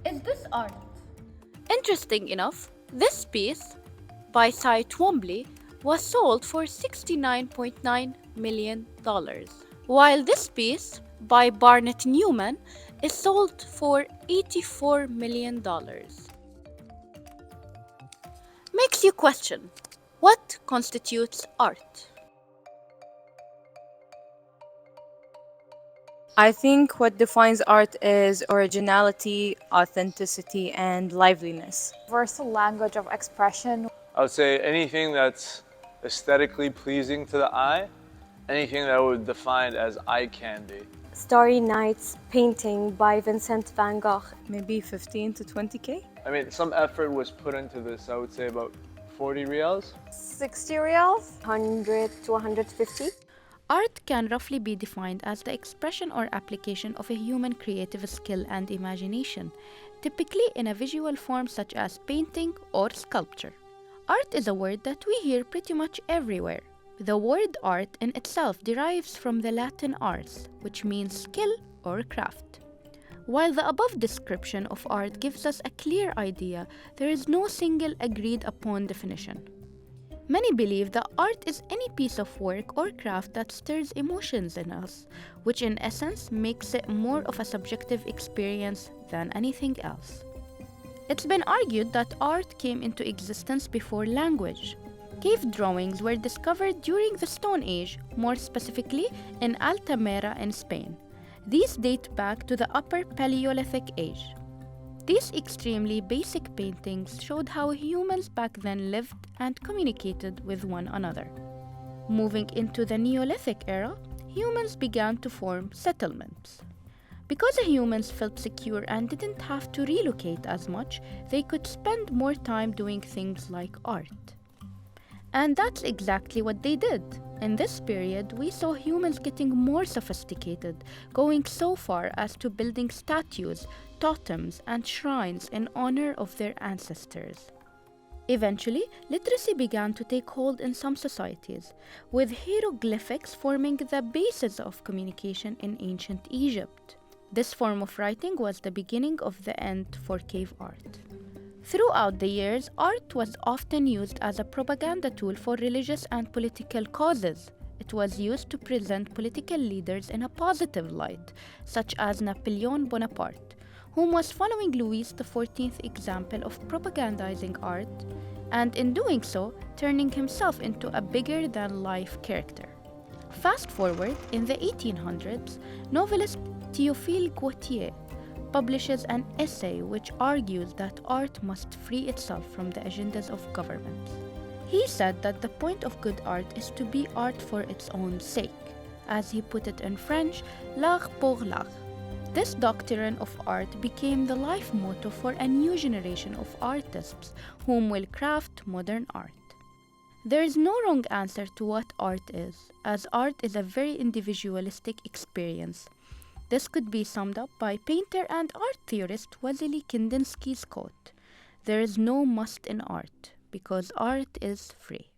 Is this art? Interesting enough, this piece by Cy Twombly was sold for $69.9 million, while this piece by Barnett Newman is sold for $84 million. Makes you question, what constitutes art? I think what defines art is originality, authenticity, and liveliness. Universal language of expression. I would say anything that's aesthetically pleasing to the eye, anything that would define as eye candy. Starry Nights painting by Vincent van Gogh. Maybe 15 to 20K? I mean, some effort was put into this. I would say about 40 reals. 60 reals. 100 to 150. Art can roughly be defined as the expression or application of a human creative skill and imagination, typically in a visual form such as painting or sculpture. Art is a word that we hear pretty much everywhere. The word art in itself derives from the Latin ars, which means skill or craft. While the above description of art gives us a clear idea, there is no single agreed upon definition. Many believe that art is any piece of work or craft that stirs emotions in us, which in essence makes it more of a subjective experience than anything else. It's been argued that art came into existence before language. Cave drawings were discovered during the Stone Age, more specifically in Altamira in Spain. These date back to the Upper Paleolithic age. These extremely basic paintings showed how humans back then lived and communicated with one another. Moving into the Neolithic era, humans began to form settlements. Because the humans felt secure and didn't have to relocate as much, they could spend more time doing things like art. And that's exactly what they did. In this period, we saw humans getting more sophisticated, going so far as to building statues, totems, and shrines in honor of their ancestors. Eventually, literacy began to take hold in some societies, with hieroglyphics forming the basis of communication in ancient Egypt. This form of writing was the beginning of the end for cave art. Throughout the years, art was often used as a propaganda tool for religious and political causes. It was used to present political leaders in a positive light, such as Napoleon Bonaparte, whom was following Louis XIV's example of propagandizing art, and in doing so, turning himself into a bigger-than-life character. Fast forward, in the 1800s, novelist Théophile Gautier publishes an essay which argues that art must free itself from the agendas of government. He said that the point of good art is to be art for its own sake, as he put it in French, l'art pour l'art. This doctrine of art became the life motto for a new generation of artists whom will craft modern art. There is no wrong answer to what art is, as art is a very individualistic experience. This could be summed up by painter and art theorist Wassily Kandinsky's quote, "There is no must in art, because art is free."